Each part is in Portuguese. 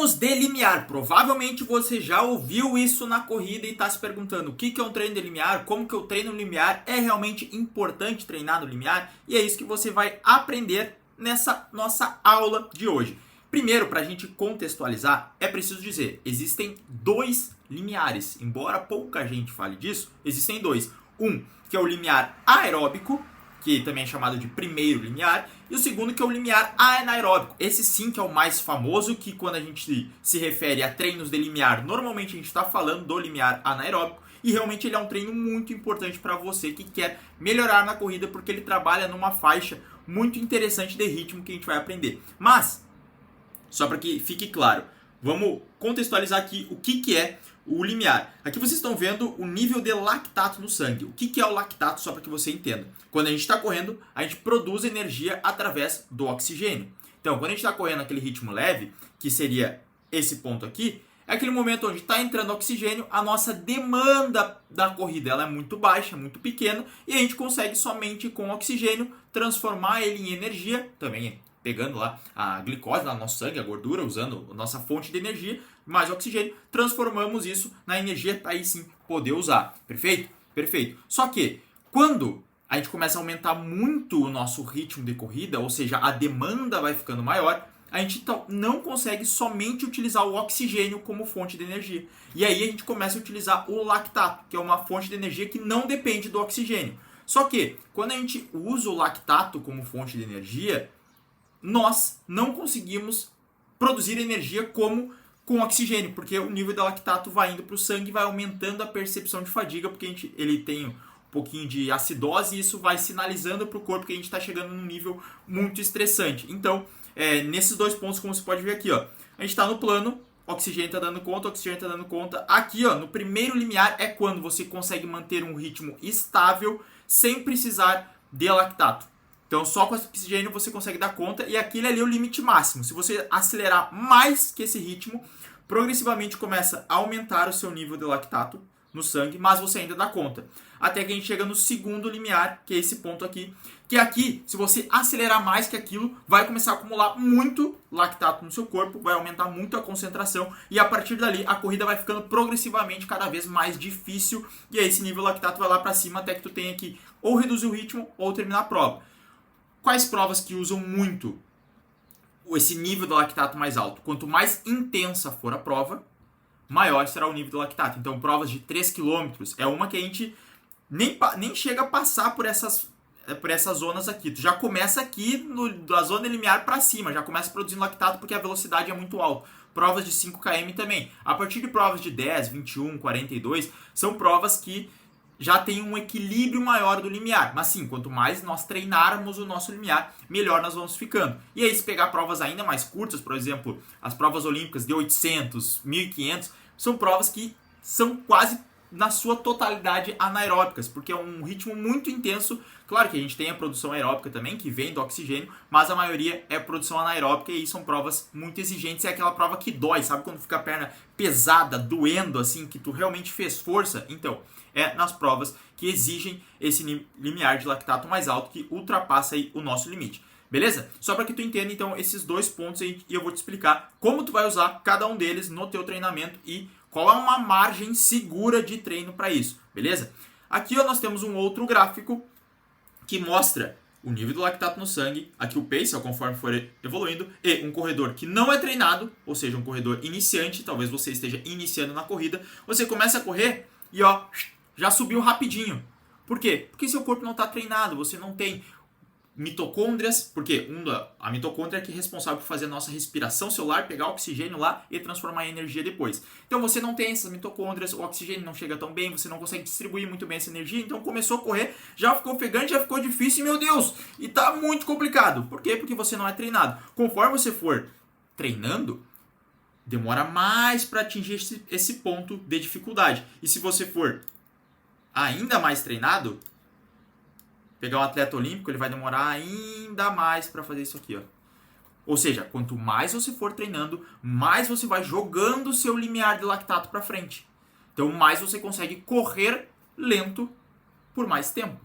Treinos de limiar. Provavelmente você já ouviu isso na corrida e está se perguntando o que é um treino de limiar, como que eu treino no limiar, é realmente importante treinar no limiar? E é isso que você vai aprender nessa nossa aula de hoje. Primeiro, para a gente contextualizar, é preciso dizer, existem dois limiares. Embora pouca gente fale disso, existem dois. Um, que é o limiar aeróbico, que também é chamado de primeiro limiar, e o segundo que é o limiar anaeróbico. Esse sim que é o mais famoso, que quando a gente se refere a treinos de limiar, normalmente a gente está falando do limiar anaeróbico, e realmente ele é um treino muito importante para você que quer melhorar na corrida, porque ele trabalha numa faixa muito interessante de ritmo que a gente vai aprender. Mas, só para que fique claro, vamos contextualizar aqui o que é o limiar. Aqui vocês estão vendo o nível de lactato no sangue. O que é o lactato, só para que você entenda? Quando a gente está correndo, a gente produz energia através do oxigênio. Então, quando a gente está correndo aquele ritmo leve, que seria esse ponto aqui, é aquele momento onde está entrando oxigênio, a nossa demanda da corrida ela é muito baixa, muito pequena, e a gente consegue somente com oxigênio transformar ele em energia, também pegando lá a glicose lá no nosso sangue, a gordura, usando a nossa fonte de energia, mais oxigênio, transformamos isso na energia para aí sim poder usar. Perfeito? Perfeito. Só que quando a gente começa a aumentar muito o nosso ritmo de corrida, ou seja, a demanda vai ficando maior, a gente então não consegue somente utilizar o oxigênio como fonte de energia. E aí a gente começa a utilizar o lactato, que é uma fonte de energia que não depende do oxigênio. Só que quando a gente usa o lactato como fonte de energia, nós não conseguimos produzir energia como com oxigênio, porque o nível de lactato vai indo para o sangue e vai aumentando a percepção de fadiga, porque ele tem um pouquinho de acidose e isso vai sinalizando para o corpo que a gente está chegando num nível muito estressante. Então, nesses dois pontos, como você pode ver aqui, ó, a gente está no plano, oxigênio está dando conta, oxigênio está dando conta. Aqui, ó, no primeiro limiar é quando você consegue manter um ritmo estável sem precisar de lactato. Então, só com oxigênio você consegue dar conta e aquele ali é o limite máximo. Se você acelerar mais que esse ritmo, progressivamente começa a aumentar o seu nível de lactato no sangue, mas você ainda dá conta. Até que a gente chega no segundo limiar, que é esse ponto aqui. Que aqui, se você acelerar mais que aquilo, vai começar a acumular muito lactato no seu corpo, vai aumentar muito a concentração e a partir dali a corrida vai ficando progressivamente cada vez mais difícil e aí esse nível de lactato vai lá para cima até que tu tenha que ou reduzir o ritmo ou terminar a prova. Quais provas que usam muito esse nível de lactato mais alto? Quanto mais intensa for a prova, maior será o nível de lactato. Então, provas de 3 km é uma que a gente nem chega a passar por essas zonas aqui. Tu já começa aqui da zona limiar para cima, já começa produzindo lactato porque a velocidade é muito alta. Provas de 5 km também. A partir de provas de 10, 21, 42, são provas que já tem um equilíbrio maior do limiar. Mas sim, quanto mais nós treinarmos o nosso limiar, melhor nós vamos ficando. E aí, se pegar provas ainda mais curtas, por exemplo, as provas olímpicas de 800, 1500, são provas que são quase na sua totalidade anaeróbicas, porque é um ritmo muito intenso. Claro que a gente tem a produção aeróbica também, que vem do oxigênio, mas a maioria é produção anaeróbica e são provas muito exigentes. É aquela prova que dói, sabe quando fica a perna pesada, doendo, assim, que tu realmente fez força? Então, é nas provas que exigem esse limiar de lactato mais alto, que ultrapassa aí o nosso limite. Beleza? Só para que tu entenda, então, esses dois pontos aí, e eu vou te explicar como tu vai usar cada um deles no teu treinamento e qual é uma margem segura de treino para isso, beleza? Aqui ó, nós temos um outro gráfico que mostra o nível do lactato no sangue, aqui o pace, ó, conforme for evoluindo, e um corredor que não é treinado, ou seja, um corredor iniciante, talvez você esteja iniciando na corrida, você começa a correr e ó, já subiu rapidinho. Por quê? Porque seu corpo não está treinado, você não tem mitocôndrias, porque a mitocôndria é que é responsável por fazer a nossa respiração celular, pegar oxigênio lá e transformar em energia depois. Então você não tem essas mitocôndrias, o oxigênio não chega tão bem, você não consegue distribuir muito bem essa energia, então começou a correr, já ficou ofegante, já ficou difícil, meu Deus, e tá muito complicado. Por quê? Porque você não é treinado. Conforme você for treinando, demora mais para atingir esse ponto de dificuldade. E se você for ainda mais treinado, pegar um atleta olímpico, ele vai demorar ainda mais para fazer isso aqui, ó. Ou seja, quanto mais você for treinando, mais você vai jogando o seu limiar de lactato para frente. Então, mais você consegue correr lento por mais tempo.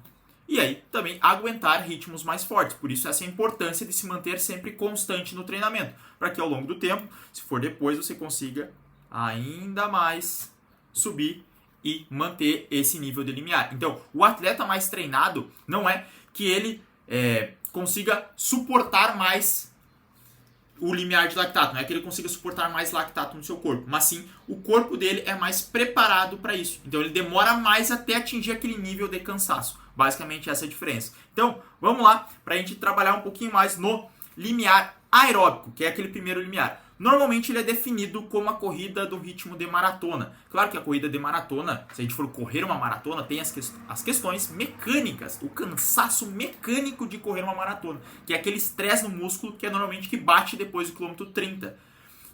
E aí também aguentar ritmos mais fortes. Por isso essa importância de se manter sempre constante no treinamento, para que ao longo do tempo, se for depois, você consiga ainda mais subir e manter esse nível de limiar. Então, o atleta mais treinado não é que ele consiga suportar mais o limiar de lactato, não é que ele consiga suportar mais lactato no seu corpo, mas sim o corpo dele é mais preparado para isso. Então ele demora mais até atingir aquele nível de cansaço. Basicamente essa é a diferença. Então vamos lá para a gente trabalhar um pouquinho mais no limiar aeróbico, que é aquele primeiro limiar. Normalmente ele é definido como a corrida do ritmo de maratona. Claro que a corrida de maratona, se a gente for correr uma maratona, tem as questões mecânicas, o cansaço mecânico de correr uma maratona, que é aquele estresse no músculo que é normalmente que bate depois do quilômetro 30.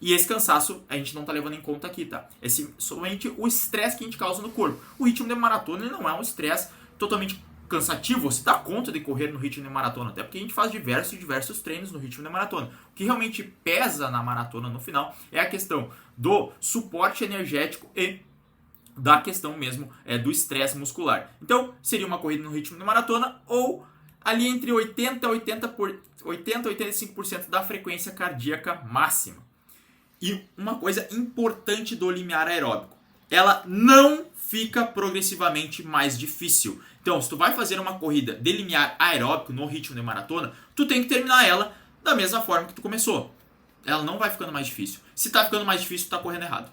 E esse cansaço a gente não está levando em conta aqui, tá? É somente o estresse que a gente causa no corpo. O ritmo de maratona ele não é um estresse totalmente cansativo, você dá conta de correr no ritmo de maratona, até porque a gente faz diversos treinos no ritmo de maratona. O que realmente pesa na maratona no final é a questão do suporte energético e da questão mesmo do estresse muscular. Então, seria uma corrida no ritmo de maratona ou ali entre 80% e 85% da frequência cardíaca máxima. E uma coisa importante do limiar aeróbico, ela não fica progressivamente mais difícil. Então, se tu vai fazer uma corrida de limiar aeróbico no ritmo de maratona, tu tem que terminar ela da mesma forma que tu começou. Ela não vai ficando mais difícil. Se tá ficando mais difícil, tu tá correndo errado.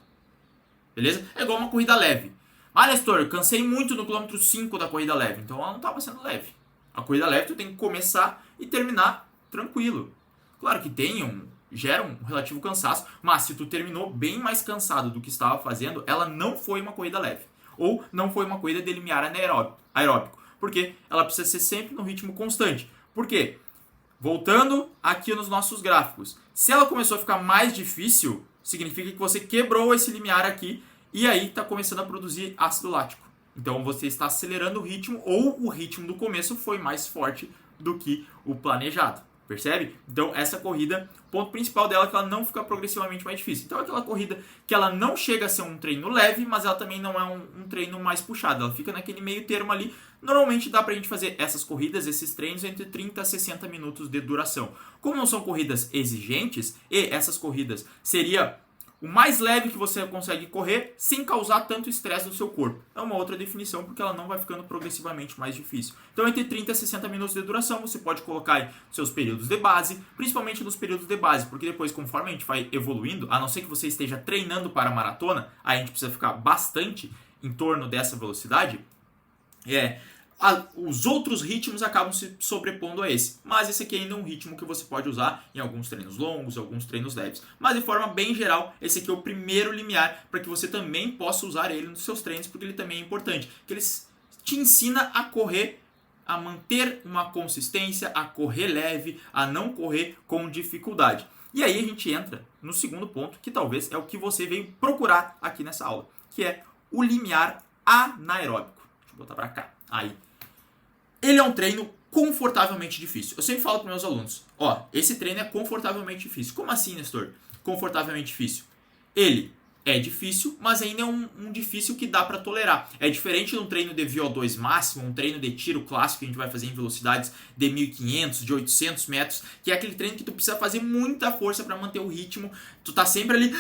Beleza? É igual uma corrida leve. Ah, Nestor, eu cansei muito no quilômetro 5 da corrida leve. Então ela não estava sendo leve. A corrida leve tu tem que começar e terminar tranquilo. Claro que gera um relativo cansaço, mas se tu terminou bem mais cansado do que estava fazendo, ela não foi uma corrida leve. Ou não foi uma corrida de limiar aeróbico. Porque ela precisa ser sempre no ritmo constante. Por quê? Voltando aqui nos nossos gráficos. Se ela começou a ficar mais difícil, significa que você quebrou esse limiar aqui e aí está começando a produzir ácido lático. Então você está acelerando o ritmo ou o ritmo do começo foi mais forte do que o planejado. Percebe? Então essa corrida, o ponto principal dela é que ela não fica progressivamente mais difícil. Então é aquela corrida que ela não chega a ser um treino leve, mas ela também não é um treino mais puxado. Ela fica naquele meio termo ali. Normalmente dá pra gente fazer essas corridas, esses treinos entre 30 a 60 minutos de duração. Como não são corridas exigentes, e essas corridas seria o mais leve que você consegue correr sem causar tanto estresse no seu corpo. É uma outra definição porque ela não vai ficando progressivamente mais difícil. Então entre 30 a 60 minutos de duração você pode colocar aí seus períodos de base, principalmente nos períodos de base, porque depois conforme a gente vai evoluindo, a não ser que você esteja treinando para a maratona, aí a gente precisa ficar bastante em torno dessa velocidade, os outros ritmos acabam se sobrepondo a esse. Mas esse aqui ainda é um ritmo que você pode usar em alguns treinos longos, alguns treinos leves. Mas de forma bem geral, esse aqui é o primeiro limiar para que você também possa usar ele nos seus treinos, porque ele também é importante. Que ele te ensina a correr, a manter uma consistência, a correr leve, a não correr com dificuldade. E aí a gente entra no segundo ponto, que talvez é o que você veio procurar aqui nessa aula, que é o limiar anaeróbico. Deixa eu botar para cá. Aí. Ele é um treino confortavelmente difícil. Eu sempre falo para meus alunos, esse treino é confortavelmente difícil. Como assim, Nestor? Confortavelmente difícil. Ele é difícil, mas ainda é um difícil que dá para tolerar. É diferente de um treino de VO2 máximo, um treino de tiro clássico que a gente vai fazer em velocidades de 1.500, de 800 metros, que é aquele treino que tu precisa fazer muita força para manter o ritmo. Tu tá sempre ali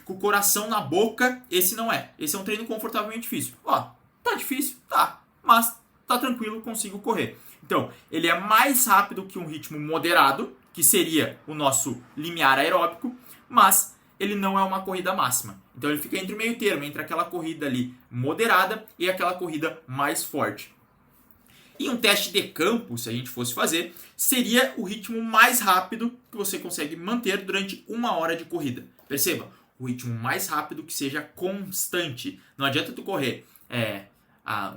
com o coração na boca. Esse não é. Esse é um treino confortavelmente difícil. Tá difícil? Tá. Mas tá tranquilo, consigo correr. Então, ele é mais rápido que um ritmo moderado, que seria o nosso limiar aeróbico, mas ele não é uma corrida máxima. Então ele fica entre o meio termo, entre aquela corrida ali moderada e aquela corrida mais forte. E um teste de campo, se a gente fosse fazer, seria o ritmo mais rápido que você consegue manter durante 1 hora de corrida. Perceba, o ritmo mais rápido que seja constante. Não adianta tu correr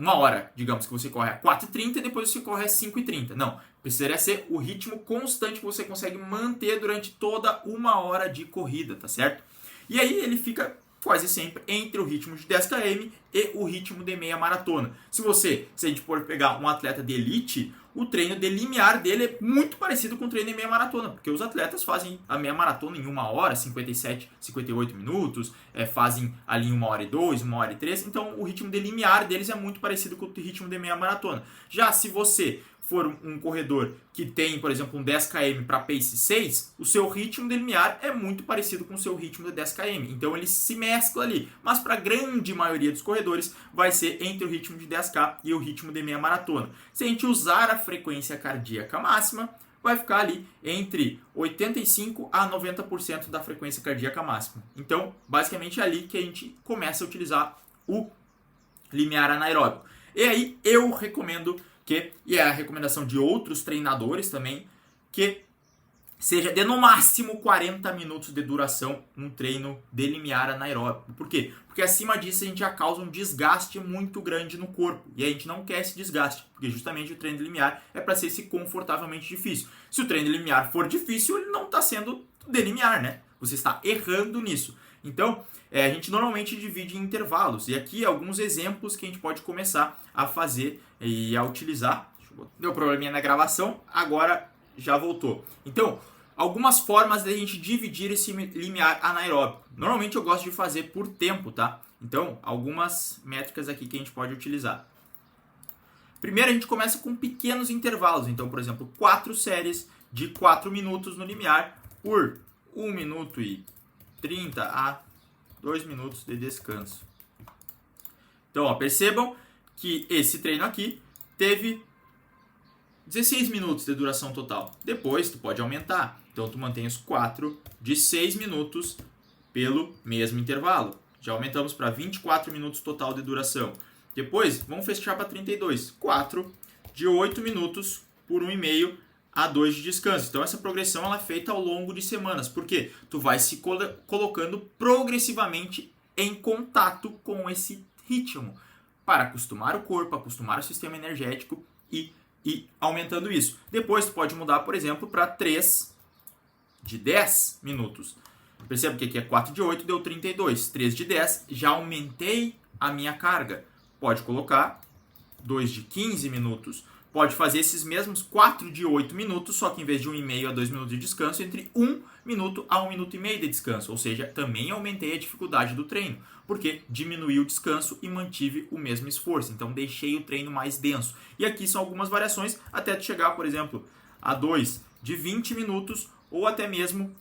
1 hora, digamos que você corre a 4h30 e depois você corre a 5h30. Não, precisaria ser o ritmo constante que você consegue manter durante toda 1 hora de corrida, tá certo? E aí ele fica quase sempre entre o ritmo de 10 km e o ritmo de meia maratona. Se a gente for pegar um atleta de elite, o treino de limiar dele é muito parecido com o treino de meia maratona, porque os atletas fazem a meia maratona em 1 hora, 57, 58 minutos, fazem ali em 1 hora e 2, 1 hora e 3, então o ritmo de limiar deles é muito parecido com o ritmo de meia maratona. Já se você for um corredor que tem, por exemplo, um 10 km para pace 6, o seu ritmo de limiar é muito parecido com o seu ritmo de 10 km. Então ele se mescla ali. Mas para a grande maioria dos corredores vai ser entre o ritmo de 10K e o ritmo de meia maratona. Se a gente usar a frequência cardíaca máxima, vai ficar ali entre 85% a 90% da frequência cardíaca máxima. Então, basicamente é ali que a gente começa a utilizar o limiar anaeróbico. E aí eu recomendo e é a recomendação de outros treinadores também, que seja de no máximo 40 minutos de duração um treino de limiar anaeróbico. Por quê? Porque acima disso a gente já causa um desgaste muito grande no corpo. E a gente não quer esse desgaste, porque justamente o treino de limiar é para ser esse confortavelmente difícil. Se o treino de limiar for difícil, ele não está sendo de limiar, né? Você está errando nisso. Então, a gente normalmente divide em intervalos. E aqui alguns exemplos que a gente pode começar a fazer e a utilizar. Deu probleminha na gravação, agora já voltou. Então, algumas formas de a gente dividir esse limiar anaeróbico. Normalmente eu gosto de fazer por tempo, tá? Então, algumas métricas aqui que a gente pode utilizar. Primeiro, a gente começa com pequenos intervalos. Então, por exemplo, 4 séries de 4 minutos no limiar por 1 minuto e 30 a 2 minutos de descanso. Então, ó, percebam que esse treino aqui teve 16 minutos de duração total. Depois, tu pode aumentar. Então, tu mantém os 4 de 6 minutos pelo mesmo intervalo. Já aumentamos para 24 minutos total de duração. Depois, vamos fechar para 32. 4 de 8 minutos por 1,5 a 2 de descanso. Então essa progressão ela é feita ao longo de semanas. Por quê? Tu vai se colocando progressivamente em contato com esse ritmo para acostumar o corpo, acostumar o sistema energético e aumentando isso. Depois tu pode mudar, por exemplo, para 3 de 10 minutos. Perceba que aqui é 4 de 8, deu 32. 3 de 10, já aumentei a minha carga. Pode colocar 2 de 15 minutos. Pode fazer esses mesmos 4 de 8 minutos, só que em vez de 1,5 a 2 minutos de descanso, entre 1 minuto a 1 minuto e meio de descanso. Ou seja, também aumentei a dificuldade do treino, porque diminuí o descanso e mantive o mesmo esforço. Então deixei o treino mais denso. E aqui são algumas variações, até chegar, por exemplo, a 2 de 20 minutos, ou até mesmo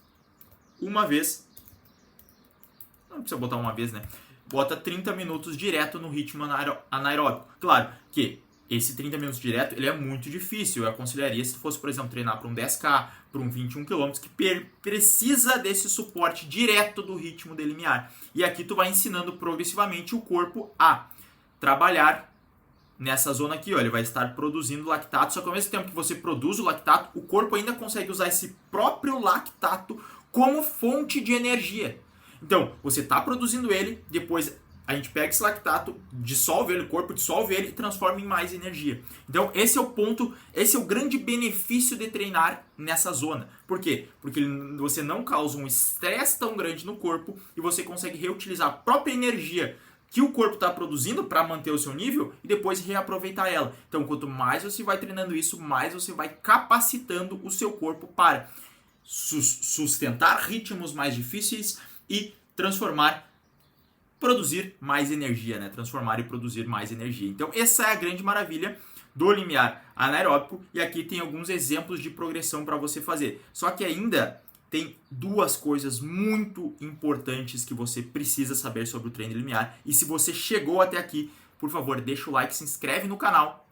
uma vez. Não precisa botar uma vez, né? Bota 30 minutos direto no ritmo anaeróbico. Claro que esse 30 minutos direto ele é muito difícil. Eu aconselharia se fosse, por exemplo, treinar para um 10K, para um 21 km, que precisa desse suporte direto do ritmo de limiar. E aqui tu vai ensinando progressivamente o corpo a trabalhar nessa zona aqui. Ó, ele vai estar produzindo lactato, só que ao mesmo tempo que você produz o lactato, o corpo ainda consegue usar esse próprio lactato como fonte de energia. Então, você está produzindo ele, depois a gente pega esse lactato, dissolve ele, o corpo dissolve ele e transforma em mais energia. Então, esse é o ponto, esse é o grande benefício de treinar nessa zona. Por quê? Porque você não causa um estresse tão grande no corpo e você consegue reutilizar a própria energia que o corpo está produzindo para manter o seu nível e depois reaproveitar ela. Então, quanto mais você vai treinando isso, mais você vai capacitando o seu corpo para sustentar ritmos mais difíceis e produzir mais energia, né? Transformar e produzir mais energia. Então, essa é a grande maravilha do limiar anaeróbico. E aqui tem alguns exemplos de progressão para você fazer. Só que ainda tem duas coisas muito importantes que você precisa saber sobre o treino limiar. E se você chegou até aqui, por favor, deixa o like, se inscreve no canal,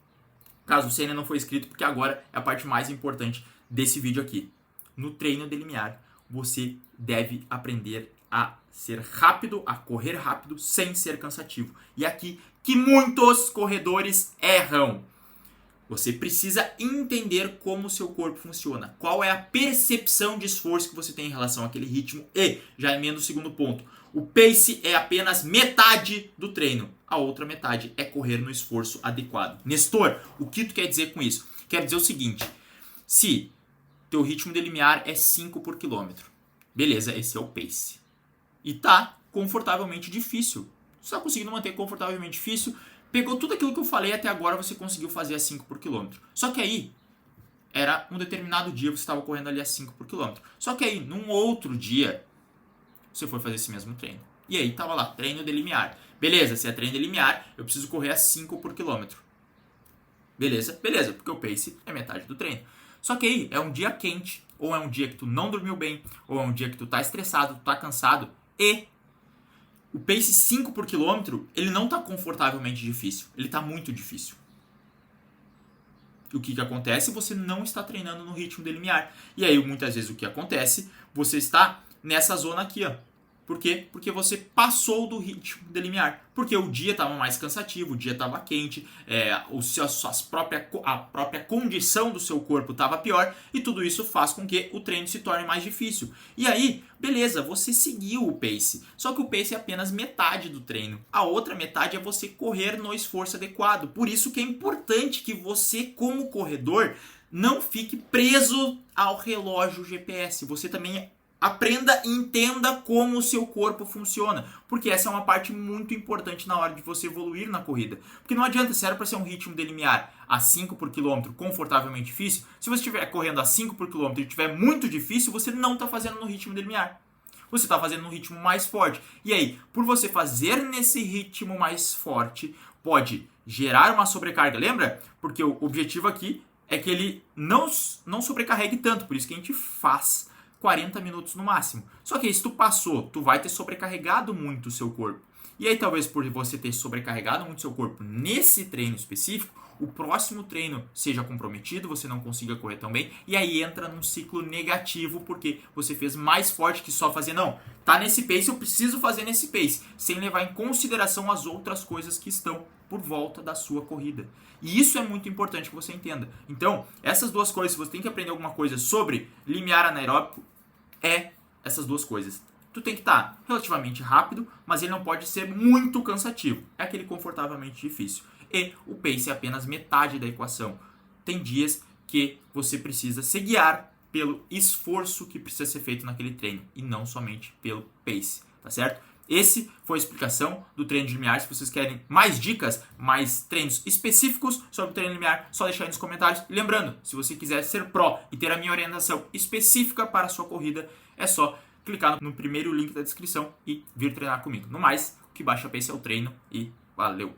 caso você ainda não for inscrito, porque agora é a parte mais importante desse vídeo aqui. No treino de limiar, você deve aprender a ser rápido, a correr rápido, sem ser cansativo. E aqui que muitos corredores erram. Você precisa entender como o seu corpo funciona. Qual é a percepção de esforço que você tem em relação àquele ritmo. E, já emendo o segundo ponto, o pace é apenas metade do treino. A outra metade é correr no esforço adequado. Nestor, o que tu quer dizer com isso? Quer dizer o seguinte, se teu ritmo de limiar é 5 por quilômetro, beleza, esse é o pace. E tá confortavelmente difícil. Você está conseguindo manter confortavelmente difícil, Pegou tudo aquilo que eu falei até agora, você conseguiu fazer a 5 por quilômetro. Só que aí, era um determinado dia, você estava correndo ali a 5 por quilômetro. Só que aí, num outro dia, você foi fazer esse mesmo treino. E aí, tava lá, treino de limiar. Beleza, se é treino de limiar, eu preciso correr a 5 por quilômetro. Beleza, beleza, porque o pace é metade do treino. Só que aí, é um dia quente, ou é um dia que tu não dormiu bem, ou é um dia que tu tá estressado, tu tá cansado, e o pace 5 por quilômetro, ele não tá confortavelmente difícil, ele tá muito difícil. O que acontece? Você não está treinando no ritmo de limiar. E aí, muitas vezes, o que acontece? Você está nessa zona aqui, ó. Por quê? Porque você passou do ritmo de limiar. Porque o dia estava mais cansativo, o dia estava quente, a própria condição do seu corpo estava pior, e tudo isso faz com que o treino se torne mais difícil. E aí, beleza, você seguiu o pace. Só que o pace é apenas metade do treino. A outra metade é você correr no esforço adequado. Por isso que é importante que você, como corredor, não fique preso ao relógio GPS. Você também aprenda e entenda como o seu corpo funciona, porque essa é uma parte muito importante na hora de você evoluir na corrida. Porque não adianta, se era para ser um ritmo de limiar a 5 por quilômetro confortavelmente difícil, se você estiver correndo a 5 por quilômetro e estiver muito difícil, você não está fazendo no ritmo de limiar. Você está fazendo no ritmo mais forte. E aí, por você fazer nesse ritmo mais forte, pode gerar uma sobrecarga. Lembra? Porque o objetivo aqui é que ele não sobrecarregue tanto, por isso que a gente faz 40 minutos no máximo. Só que aí, se tu passou, tu vai ter sobrecarregado muito o seu corpo. E aí, talvez por você ter sobrecarregado muito o seu corpo nesse treino específico, o próximo treino seja comprometido, você não consiga correr tão bem, e aí entra num ciclo negativo, porque você fez mais forte que só fazer, não, tá nesse pace, eu preciso fazer nesse pace, sem levar em consideração as outras coisas que estão por volta da sua corrida. E isso é muito importante que você entenda. Então, essas duas coisas, se você tem que aprender alguma coisa sobre limiar anaeróbico, é essas duas coisas. Tu tem que estar relativamente rápido, mas ele não pode ser muito cansativo. É aquele confortavelmente difícil. E o pace é apenas metade da equação. Tem dias que você precisa se guiar pelo esforço que precisa ser feito naquele treino e não somente pelo pace, tá certo? Esse foi a explicação do treino de limiar. Se vocês querem mais dicas, mais treinos específicos sobre o treino limiar, só deixar aí nos comentários. E lembrando, se você quiser ser pró e ter a minha orientação específica para a sua corrida, é só clicar no primeiro link da descrição e vir treinar comigo. No mais, o que baixa pace é o treino e valeu!